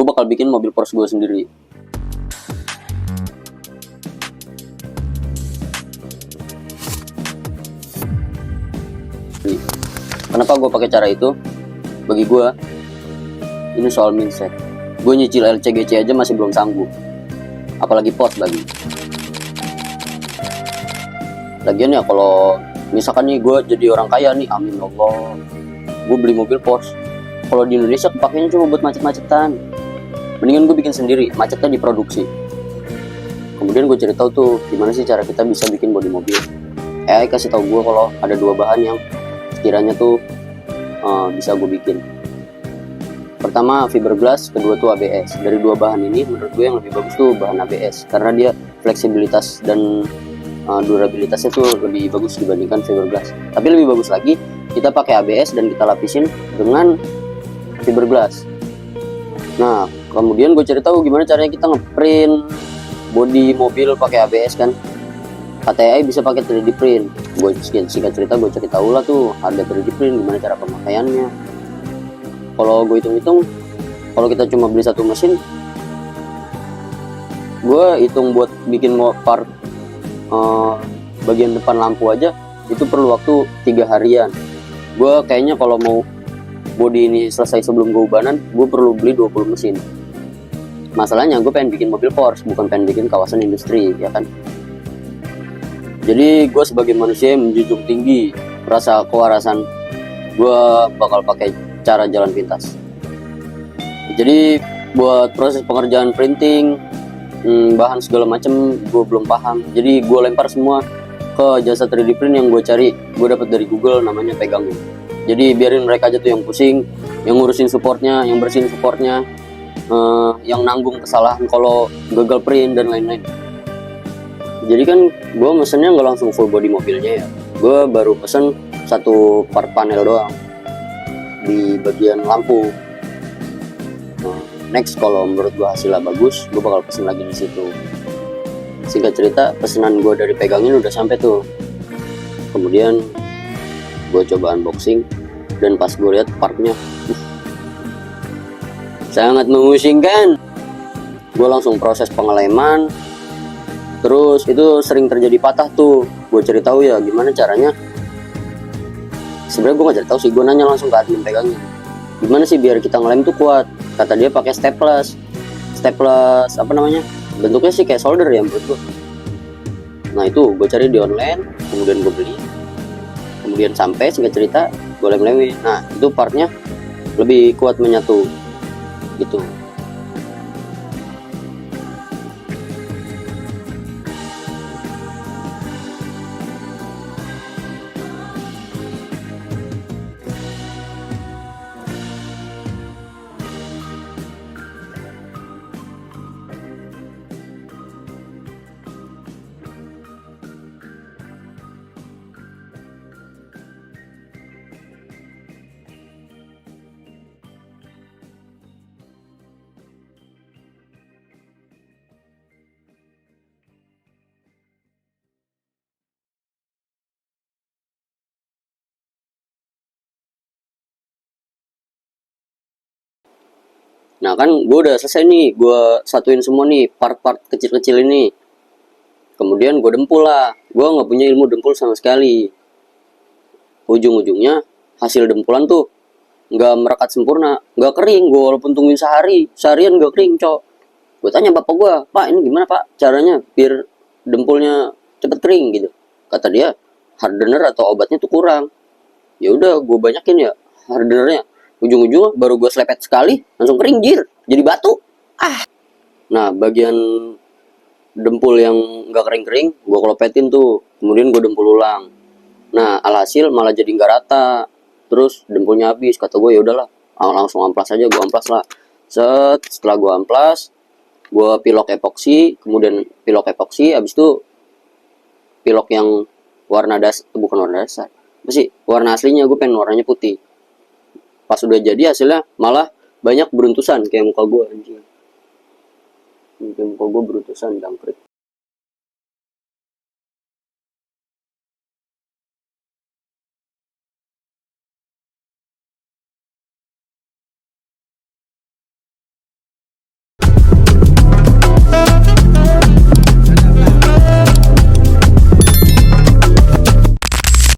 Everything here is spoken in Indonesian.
gue bakal bikin mobil Porsche gue sendiri. Kenapa gue pakai cara itu? Bagi gue ini soal mindset. Gue nyicil LCGC aja masih belum sanggup, apalagi Porsche lagi. Lagian ya kalau misalkan nih gue jadi orang kaya nih, amin Allah, gue beli mobil Porsche, kalau di Indonesia kepakainya cuma buat macet-macetan. Mendingan gue bikin sendiri, macetnya diproduksi. Kemudian gue cari tahu tuh gimana sih cara kita bisa bikin bodi mobil. AI kasih tahu gue kalau ada dua bahan yang sekiranya tuh bisa gue bikin. Pertama fiberglass, kedua tuh ABS. Dari dua bahan ini menurut gue yang lebih bagus tuh bahan ABS, karena dia fleksibilitas dan durabilitasnya tuh lebih bagus dibandingkan fiberglass. Tapi lebih bagus lagi kita pakai ABS dan kita lapisin dengan fiberglass. Nah kemudian gue cari tahu gimana caranya kita ngeprint bodi mobil pakai ABS kan. KTI bisa pakai 3D print. Gue singkat cerita gue cari tahu lah tuh harga 3D print, gimana cara pemakaiannya. Kalau gue hitung-hitung, kalau kita cuma beli satu mesin, gue hitung buat bikin part bagian depan lampu aja itu perlu waktu 3 harian. Gue kayaknya kalau mau bodi ini selesai sebelum gue ubanan, gue perlu beli 20 mesin. Masalahnya gue pengen bikin mobil Porsche, bukan pengen bikin kawasan industri, ya kan. Jadi gue sebagai manusia yang menjunjung tinggi rasa kewarasan, gue bakal pakai cara jalan pintas. Jadi buat proses pengerjaan printing, bahan segala macem gue belum paham. Jadi gue lempar semua ke jasa 3D print yang gue cari. Gue dapat dari Google, namanya Pegangin. Jadi biarin mereka aja tuh yang pusing, yang ngurusin supportnya, yang bersihin supportnya, yang nanggung kesalahan kalau gagal print dan lain-lain. Jadi kan gue mesennya nggak langsung full body mobilnya ya, gue baru pesen satu part panel doang di bagian lampu. Next kalau menurut gue hasilnya bagus, gue bakal pesen lagi di situ. Singkat cerita, pesanan gue dari Pegangin udah sampai tuh. Kemudian gue coba unboxing dan pas gue lihat partnya sangat memusingkan. Gue langsung proses pengeleman. Terus itu sering terjadi patah tuh. Gue cari tahu ya gimana caranya. Sebenarnya gue nggak cari tahu sih, gue nanya langsung ke admin Pegangin. Gimana sih biar kita ngelem tuh kuat? Kata dia pakai staples apa namanya? Bentuknya sih kayak solder ya menurut gue. Nah itu gue cari di online, kemudian gue beli. Kemudian sampai singkat cerita gue lem-lemin. Nah itu partnya lebih kuat menyatu gitu. Nah kan gue udah selesai nih, gue satuin semua nih part-part kecil-kecil ini. Kemudian gue dempul lah, gue nggak punya ilmu dempul sama sekali. Ujung-ujungnya hasil dempulan tuh nggak merekat sempurna, nggak kering. Gue walaupun tungguin seharian nggak kering, cok. Gue tanya bapak gue, pak ini gimana pak caranya biar dempulnya cepet kering gitu. Kata dia hardener atau obatnya tuh kurang. Ya udah gue banyakin ya hardenernya. Ujung-ujungnya baru gue selepet sekali langsung kering jir, jadi batu. Nah bagian dempul yang nggak kering-kering gue kelopetin tuh, kemudian gue dempul ulang. Nah alhasil malah jadi nggak rata, terus dempulnya habis. Kata gue ya udahlah, langsung amplas aja. Gue amplas lah. Setelah gue amplas, gue pilok epoksi. Kemudian pilok epoksi, habis itu pilok yang warna bukan warna dasar, apa sih warna aslinya, gue pengen warnanya putih. Pas udah jadi hasilnya malah banyak beruntusan kayak muka gue anjing. Kayak muka gue beruntusan jangkrik.